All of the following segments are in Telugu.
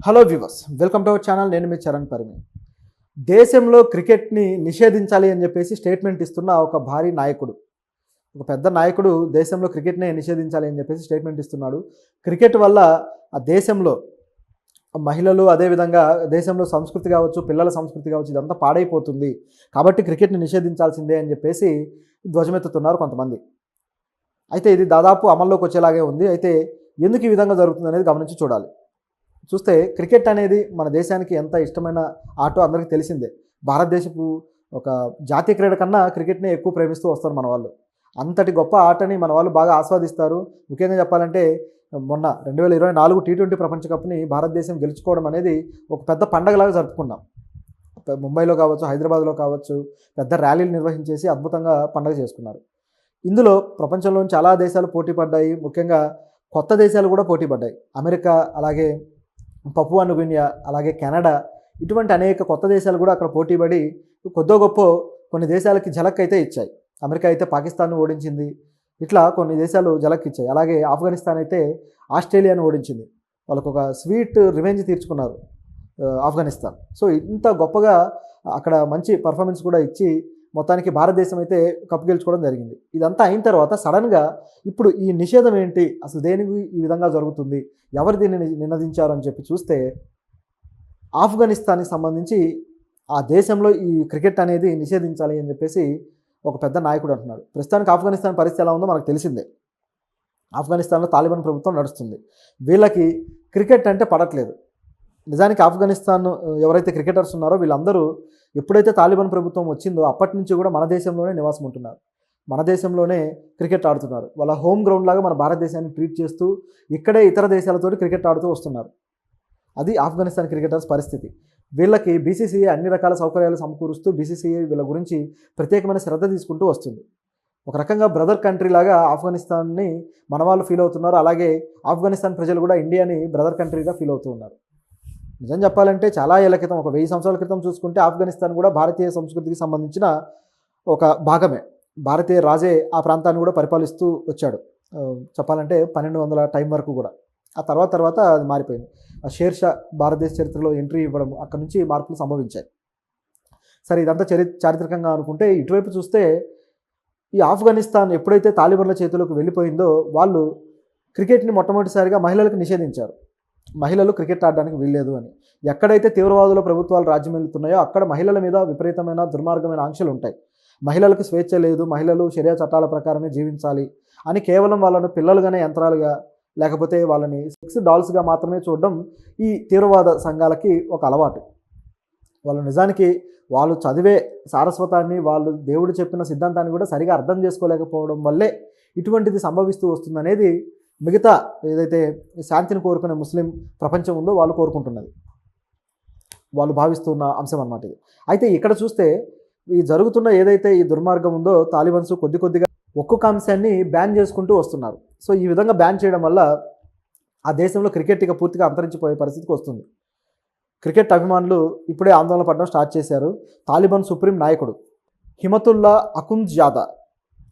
Hello viewers, welcome to our channel. నేను మీ చరణ్ పరిమి. దేశంలో క్రికెట్ని నిషేధించాలి అని చెప్పేసి స్టేట్మెంట్ ఇస్తున్న ఒక భారీ నాయకుడు, ఒక పెద్ద నాయకుడు దేశంలో క్రికెట్నే నిషేధించాలి అని చెప్పేసి స్టేట్మెంట్ ఇస్తున్నాడు. క్రికెట్ వల్ల ఆ దేశంలో మహిళలు, అదేవిధంగా దేశంలో సంస్కృతి కావచ్చు, పిల్లల సంస్కృతి కావచ్చు, ఇదంతా పాడైపోతుంది, కాబట్టి క్రికెట్ని నిషేధించాల్సిందే అని చెప్పేసి ధ్వజమెత్తుతున్నారు కొంతమంది. అయితే ఇది దాదాపు అమల్లోకి వచ్చేలాగే ఉంది. అయితే ఎందుకు ఈ విధంగా జరుగుతుంది అనేది గమనించి చూడాలి. చూస్తే క్రికెట్ అనేది మన దేశానికి ఎంత ఇష్టమైన ఆటో అందరికీ తెలిసిందే. భారతదేశపు ఒక జాతీయ క్రీడ కన్నా క్రికెట్ని ఎక్కువ ప్రేమిస్తూ వస్తారు మన వాళ్ళు. అంతటి గొప్ప ఆటని మన వాళ్ళు బాగా ఆస్వాదిస్తారు. ముఖ్యంగా చెప్పాలంటే మొన్న 2024 టీ20 ప్రపంచ కప్ని భారతదేశం గెలుచుకోవడం అనేది ఒక పెద్ద పండగలాగా జరుపుకున్నాం. ముంబైలో కావచ్చు, హైదరాబాద్లో కావచ్చు, పెద్ద ర్యాలీలు నిర్వహించేసి అద్భుతంగా పండగ చేసుకున్నారు. ఇందులో ప్రపంచంలోని చాలా దేశాలు పోటీ పడ్డాయి. ముఖ్యంగా కొత్త దేశాలు కూడా పోటీ పడ్డాయి. అమెరికా, అలాగే పపువా న్యూగినియా, అలాగే కెనడా, ఇటువంటి అనేక కొత్త దేశాలు కూడా అక్కడ పోటీపడి కొద్దో గొప్ప కొన్ని దేశాలకి ఝలక్ అయితే ఇచ్చాయి. అమెరికా అయితే పాకిస్తాన్ను ఓడించింది. ఇట్లా కొన్ని దేశాలు ఝలక్ ఇచ్చాయి. అలాగే ఆఫ్ఘనిస్తాన్ అయితే ఆస్ట్రేలియాను ఓడించింది. వాళ్ళకు ఒక స్వీట్ రివెంజ్ తీర్చుకున్నారు ఆఫ్ఘనిస్తాన్. సో ఇంత గొప్పగా అక్కడ మంచి పర్ఫార్మెన్స్ కూడా ఇచ్చి మొత్తానికి భారతదేశం అయితే కప్పు గెలుచుకోవడం జరిగింది. ఇదంతా అయిన తర్వాత సడన్గా ఇప్పుడు ఈ నిషేధం ఏంటి, అసలు దేనికి ఈ విధంగా జరుగుతుంది, ఎవరు దీన్ని నినదించారు అని చెప్పి చూస్తే ఆఫ్ఘనిస్తాన్కి సంబంధించి ఆ దేశంలో ఈ క్రికెట్ అనేది నిషేధించాలి అని చెప్పేసి ఒక పెద్ద నాయకుడు అంటున్నాడు. ప్రస్తుతానికి ఆఫ్ఘనిస్తాన్ పరిస్థితి ఎలా ఉందో మనకు తెలిసిందే. ఆఫ్ఘనిస్తాన్లో తాలిబాన్ ప్రభుత్వం నడుస్తుంది. వీళ్ళకి క్రికెట్ అంటే పడట్లేదు. నిజానికి ఆఫ్ఘనిస్తాన్ ఎవరైతే క్రికెటర్స్ ఉన్నారో వీళ్ళందరూ ఎప్పుడైతే తాలిబాన్ ప్రభుత్వం వచ్చిందో అప్పటి నుంచి కూడా మన దేశంలోనే నివాసం ఉంటున్నారు, మన దేశంలోనే క్రికెట్ ఆడుతున్నారు. వాళ్ళ హోమ్ గ్రౌండ్ లాగా మన భారతదేశాన్ని ట్రీట్ చేస్తూ ఇక్కడే ఇతర దేశాలతో క్రికెట్ ఆడుతూ వస్తున్నారు. అది ఆఫ్ఘనిస్తాన్ క్రికెటర్స్ పరిస్థితి. వీళ్ళకి బీసీసీఐ అన్ని రకాల సౌకర్యాలు సమకూరుస్తూ బీసీసీఐ వీళ్ళ గురించి ప్రత్యేకమైన శ్రద్ధ తీసుకుంటూ వస్తుంది. ఒక రకంగా బ్రదర్ కంట్రీ లాగా ఆఫ్ఘనిస్తాన్ని మన వాళ్ళు ఫీల్ అవుతున్నారు. అలాగే ఆఫ్ఘనిస్తాన్ ప్రజలు కూడా ఇండియాని బ్రదర్ కంట్రీగా ఫీల్ అవుతూ ఉన్నారు. నిజం చెప్పాలంటే చాలా ఏళ్ల క్రితం, ఒక 1000 సంవత్సరాల క్రితం చూసుకుంటే ఆఫ్ఘనిస్తాన్ కూడా భారతీయ సంస్కృతికి సంబంధించిన ఒక భాగమే. భారతీయ రాజే ఆ ప్రాంతాన్ని కూడా పరిపాలిస్తూ వచ్చాడు. చెప్పాలంటే 1200 టైం వరకు కూడా. ఆ తర్వాత అది మారిపోయింది. షేర్ షా భారతదేశ చరిత్రలో ఎంట్రీ ఇవ్వడం, అక్కడ నుంచి మార్పులు సంభవించాయి. సరే, ఇదంతా చారిత్రకంగా అనుకుంటే ఇటువైపు చూస్తే ఈ ఆఫ్ఘనిస్తాన్ ఎప్పుడైతే తాలిబాన్ల చేతిలోకి వెళ్ళిపోయిందో వాళ్ళు క్రికెట్ని మొట్టమొదటిసారిగా మహిళలకు నిషేధించారు. మహిళలు క్రికెట్ ఆడడానికి వీల్లేదు అని. ఎక్కడైతే తీవ్రవాదుల ప్రభుత్వాలు రాజ్యం వెళ్తున్నాయో అక్కడ మహిళల మీద విపరీతమైన దుర్మార్గమైన ఆంక్షలు ఉంటాయి. మహిళలకు స్వేచ్ఛ లేదు, మహిళలు షరియా చట్టాల ప్రకారమే జీవించాలి అని కేవలం వాళ్ళను పిల్లలుగానే యంత్రాలుగా, లేకపోతే వాళ్ళని సెక్స్ డాల్స్గా మాత్రమే చూడడం ఈ తీవ్రవాద సంఘాలకి ఒక అలవాటు. వాళ్ళు నిజానికి వాళ్ళు చదివే సారస్వతాన్ని, వాళ్ళు దేవుడు చెప్పిన సిద్ధాంతాన్ని కూడా సరిగా అర్థం చేసుకోలేకపోవడం వల్లే ఇటువంటిది సంభవిస్తూ వస్తుందనేది మిగతా ఏదైతే శాంతిని కోరుకునే ముస్లిం ప్రపంచం ఉందో వాళ్ళు కోరుకుంటున్నది, వాళ్ళు భావిస్తున్న అంశం అన్నమాట ఇది. అయితే ఇక్కడ చూస్తే ఈ జరుగుతున్న ఏదైతే ఈ దుర్మార్గం ఉందో తాలిబాన్స్ కొద్దిగా ఒక్కొక్క అంశాన్ని బ్యాన్ చేసుకుంటూ వస్తున్నారు. సో ఈ విధంగా బ్యాన్ చేయడం వల్ల ఆ దేశంలో క్రికెట్ ఇక పూర్తిగా అంతరించిపోయే పరిస్థితికి వస్తుంది. క్రికెట్ అభిమానులు ఇప్పుడే ఆందోళన పడడం స్టార్ట్ చేశారు. తాలిబాన్ సుప్రీం నాయకుడు హిమతుల్లా అఖుంద్జాదా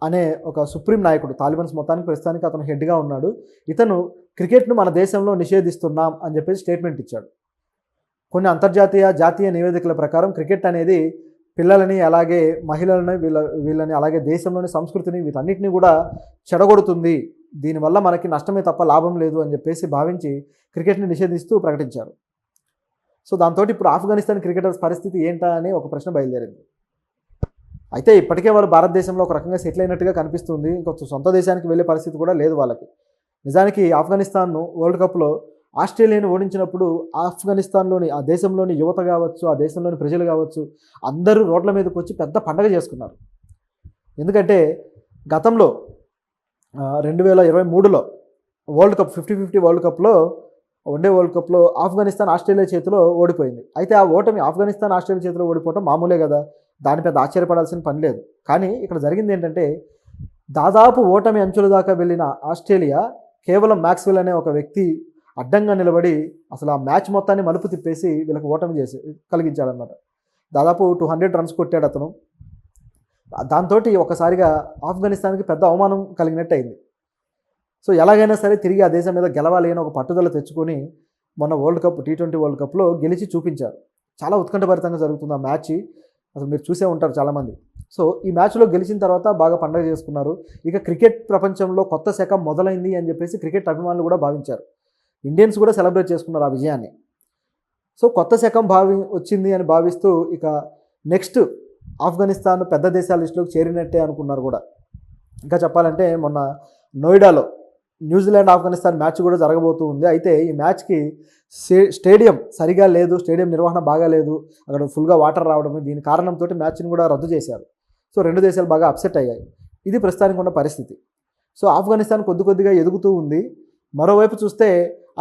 అనే ఒక సుప్రీం నాయకుడు, తాలిబాన్స్ మొత్తానికి ప్రస్తుతానికి అతను హెడ్గా ఉన్నాడు. ఇతను క్రికెట్ను మన దేశంలో నిషేధిస్తున్నాం అని చెప్పేసి స్టేట్మెంట్ ఇచ్చాడు. కొన్ని అంతర్జాతీయ, జాతీయ నివేదికల ప్రకారం క్రికెట్ అనేది పిల్లలని, అలాగే మహిళలని, వీళ్ళని, అలాగే దేశంలోని సంస్కృతిని, వీటన్నిటిని కూడా చెడగొడుతుంది, దీనివల్ల మనకి నష్టమే తప్ప లాభం లేదు అని చెప్పేసి భావించి క్రికెట్ని నిషేధిస్తూ ప్రకటించారు. సో దాంతో ఇప్పుడు ఆఫ్ఘనిస్తాన్ క్రికెటర్స్ పరిస్థితి ఏంటా అని ఒక ప్రశ్న బయలుదేరింది. అయితే ఇప్పటికే వాళ్ళు భారతదేశంలో ఒక రకంగా సెటిల్ అయినట్టుగా కనిపిస్తుంది. ఇంకొక సొంత దేశానికి వెళ్ళే పరిస్థితి కూడా లేదు వాళ్ళకి. నిజానికి ఆఫ్ఘనిస్తాన్ను వరల్డ్ కప్లో ఆస్ట్రేలియాను ఓడించినప్పుడు ఆఫ్ఘనిస్తాన్లోని ఆ దేశంలోని యువత కావచ్చు, ఆ దేశంలోని ప్రజలు కావచ్చు, అందరూ రోడ్ల మీదకి వచ్చి పెద్ద పండగ చేసుకున్నారు. ఎందుకంటే గతంలో 2023లో వరల్డ్ కప్ 50-50 వరల్డ్ కప్లో, వన్డే వరల్డ్ కప్లో ఆఫ్ఘనిస్తాన్ ఆస్ట్రేలియా చేతిలో ఓడిపోయింది. అయితే ఆ ఓటమి, ఆఫ్ఘనిస్తాన్ ఆస్ట్రేలియా చేతిలో ఓడిపోవటం మామూలే కదా, దాని పెద్ద ఆశ్చర్యపడాల్సిన పని లేదు. కానీ ఇక్కడ జరిగింది ఏంటంటే దాదాపు ఓటమి అంచుల దాకా వెళ్ళిన ఆస్ట్రేలియా కేవలం మ్యాక్స్వెల్ అనే ఒక వ్యక్తి అడ్డంగా నిలబడి అసలు ఆ మ్యాచ్ మొత్తాన్ని మలుపు తిప్పేసి వీళ్ళకి ఓటమి కలిగించాడనమాట. దాదాపు 200 రన్స్ కొట్టాడు అతను. దాంతో ఒకసారిగా ఆఫ్ఘనిస్తాన్కి పెద్ద అవమానం కలిగినట్టు అయింది. సో ఎలాగైనా సరే తిరిగి ఆ దేశం మీద గెలవాలి అని ఒక పట్టుదల తెచ్చుకొని మొన్న వరల్డ్ కప్ T20 వరల్డ్ కప్లో గెలిచి చూపించారు. చాలా ఉత్కంఠభరితంగా జరుగుతుంది ఆ మ్యాచ్. అసలు మీరు చూసే ఉంటారు చాలామంది. సో ఈ మ్యాచ్లో గెలిచిన తర్వాత బాగా పండగ చేసుకున్నారు. ఇక క్రికెట్ ప్రపంచంలో కొత్త శకం మొదలైంది అని చెప్పేసి క్రికెట్ అభిమానులు కూడా భావించారు. ఇండియన్స్ కూడా సెలబ్రేట్ చేసుకున్నారు ఆ విజయాన్ని. సో కొత్త శకం వచ్చింది అని భావిస్తూ ఇక నెక్స్ట్ ఆఫ్ఘనిస్తాన్ పెద్ద దేశాల లిస్టులోకి చేరినట్టే అనుకున్నారు కూడా. ఇంకా చెప్పాలంటే మొన్న నోయిడాలో న్యూజిలాండ్ ఆఫ్ఘనిస్తాన్ మ్యాచ్ కూడా జరగబోతూ ఉంది. అయితే ఈ మ్యాచ్కి స్టేడియం సరిగా లేదు, స్టేడియం నిర్వహణ బాగా లేదు, అక్కడ ఫుల్గా వాటర్ రావడం, దీని కారణంతో మ్యాచ్ని కూడా రద్దు చేశారు. సో రెండు దేశాలు బాగా అప్సెట్ అయ్యాయి. ఇది ప్రస్తుతానికి ఉన్న పరిస్థితి. సో ఆఫ్ఘనిస్తాన్ కొద్దిగా ఎదుగుతూ ఉంది. మరోవైపు చూస్తే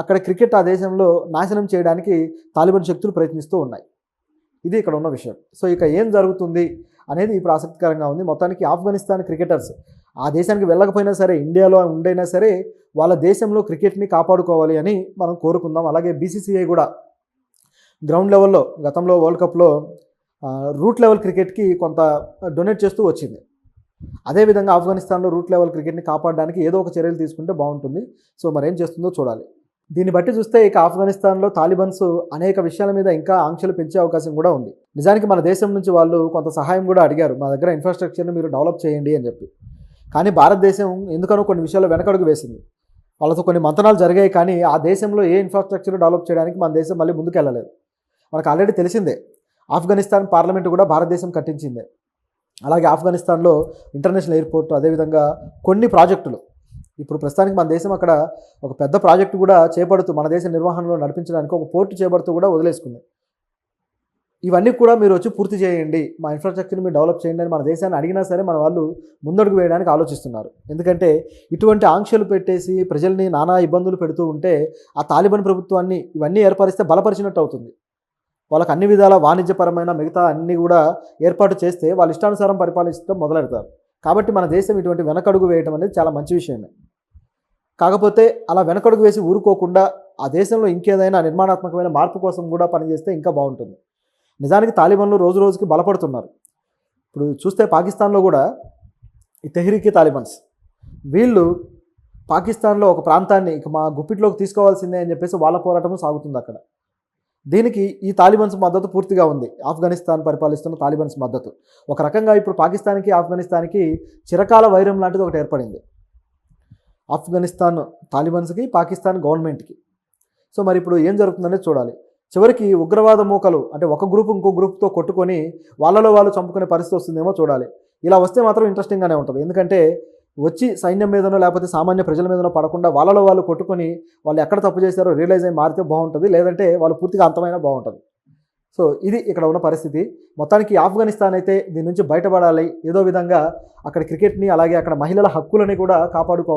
అక్కడ క్రికెట్ ఆ దేశంలో నాశనం చేయడానికి తాలిబాన్ శక్తులు ప్రయత్నిస్తూ ఉన్నాయి. ఇది ఇక్కడ ఉన్న విషయం. సో ఇక ఏం జరుగుతుంది అనేది ఇప్పుడు ఆసక్తికరంగా ఉంది. మొత్తానికి ఆఫ్ఘనిస్తాన్ క్రికెటర్స్ ఆ దేశానికి వెళ్ళకపోయినా సరే, ఇండియాలో ఉండైనా సరే, వాళ్ళ దేశంలో క్రికెట్ని కాపాడుకోవాలి అని మనం కోరుకుందాం. అలాగే BCCI కూడా గ్రౌండ్ లెవెల్లో గతంలో వరల్డ్ కప్లో రూట్ లెవెల్ క్రికెట్కి కొంత డొనేట్ చేస్తూ వచ్చింది. అదేవిధంగా ఆఫ్ఘనిస్తాన్లో రూట్ లెవెల్ క్రికెట్ని కాపాడడానికి ఏదో ఒక చర్యలు తీసుకుంటే బాగుంటుంది. సో మరేం చేస్తుందో చూడాలి. దీన్ని బట్టి చూస్తే ఇక ఆఫ్ఘనిస్తాన్లో తాలిబన్స్ అనేక విషయాల మీద ఇంకా ఆంక్షలు పెంచే అవకాశం కూడా ఉంది. నిజానికి మన దేశం నుంచి వాళ్ళు కొంత సహాయం కూడా అడిగారు, మా దగ్గర ఇన్ఫ్రాస్ట్రక్చర్ని మీరు డెవలప్ చేయండి అని చెప్పి. కానీ భారతదేశం ఎందుకనో కొన్ని విషయాల్లో వెనకడుగు వేసింది. వాళ్ళతో కొన్ని మంతనాలు జరిగాయి, కానీ ఆ దేశంలో ఏ ఇన్ఫ్రాస్ట్రక్చర్ డెవలప్ చేయడానికి మన దేశం మళ్ళీ ముందుకెళ్ళలేదు. మనకు ఆల్రెడీ తెలిసిందే, ఆఫ్ఘనిస్తాన్ పార్లమెంటు కూడా భారతదేశం కట్టించిందే. అలాగే ఆఫ్ఘనిస్తాన్లో ఇంటర్నేషనల్ ఎయిర్పోర్ట్, అదేవిధంగా కొన్ని ప్రాజెక్టులు, ఇప్పుడు ప్రస్తుతానికి మన దేశం అక్కడ ఒక పెద్ద ప్రాజెక్టు కూడా చేపడుతూ మన దేశ నిర్వహణలో నడిపించడానికి ఒక పోర్టు చేపడుతూ కూడా వదిలేసుకుంది. ఇవన్నీ కూడా మీరు వచ్చి పూర్తి చేయండి, మా ఇన్ఫ్రాస్ట్రక్చర్ని మీరు డెవలప్ చేయండి అని మన దేశాన్ని అడిగినా సరే మన వాళ్ళు ముందడుగు వేయడానికి ఆలోచిస్తున్నారు. ఎందుకంటే ఇటువంటి ఆంక్షలు పెట్టేసి ప్రజల్ని నానా ఇబ్బందులు పెడుతూ ఉంటే ఆ తాలిబాన్ ప్రభుత్వాన్ని ఇవన్నీ ఏర్పరిస్తే బలపరిచినట్టు అవుతుంది. వాళ్ళకి అన్ని విధాల వాణిజ్యపరమైన మిగతా అన్నీ కూడా ఏర్పాటు చేస్తే వాళ్ళు ఇష్టానుసారం పరిపాలించడం మొదలెడతారు. కాబట్టి మన దేశం ఇటువంటి వెనకడుగు వేయడం అనేది చాలా మంచి విషయమే. కాకపోతే అలా వెనకడుగు వేసి ఊరుకోకుండా ఆ దేశంలో ఇంకేదైనా నిర్మాణాత్మకమైన మార్పు కోసం కూడా పనిచేస్తే ఇంకా బాగుంటుంది. నిజానికి తాలిబాన్లు రోజు రోజుకి బలపడుతున్నారు. ఇప్పుడు చూస్తే పాకిస్తాన్లో కూడా ఈ తెహ్రీకి తాలిబాన్స్ వీళ్ళు పాకిస్తాన్లో ఒక ప్రాంతాన్ని ఇక మా గుప్పిట్లోకి తీసుకోవాల్సిందే అని చెప్పేసి వాళ్ళ పోరాటం సాగుతుంది అక్కడ. దీనికి ఈ తాలిబాన్స్ మద్దతు పూర్తిగా ఉంది. ఆఫ్ఘనిస్తాన్ పరిపాలిస్తున్న తాలిబాన్స్ మద్దతు ఒక రకంగా ఇప్పుడు పాకిస్తాన్కి ఆఫ్ఘనిస్తాన్కి చిరకాల వైరం లాంటిది ఒకటి ఏర్పడింది. ఆఫ్ఘనిస్తాన్ తాలిబాన్స్కి, పాకిస్తాన్ గవర్నమెంట్కి. సో మరి ఇప్పుడు ఏం జరుగుతుందనేది చూడాలి. చివరికి ఉగ్రవాద మూకలు అంటే ఒక గ్రూప్ ఇంకో గ్రూప్తో కొట్టుకొని వాళ్ళలో వాళ్ళు చంపుకునే పరిస్థితి వస్తుందేమో చూడాలి. ఇలా వస్తే మాత్రం ఇంట్రెస్టింగ్గానే ఉంటుంది. ఎందుకంటే వచ్చి సైన్యం మీదనో లేకపోతే సామాన్య ప్రజల మీదనో పడకుండా వాళ్ళలో వాళ్ళు కొట్టుకొని వాళ్ళు ఎక్కడ తప్పు చేశారో రియలైజ్ అయ్యి మారితే బాగుంటుంది. లేదంటే వాళ్ళు పూర్తిగా అంతమైనా బాగుంటుంది. సో ఇది ఇక్కడ ఉన్న పరిస్థితి. మొత్తానికి ఆఫ్ఘనిస్తాన్ అయితే దీని నుంచి బయటపడాలి, ఏదో విధంగా అక్కడ క్రికెట్ని అలాగే అక్కడ మహిళల హక్కులని కూడా కాపాడుకోవాలి.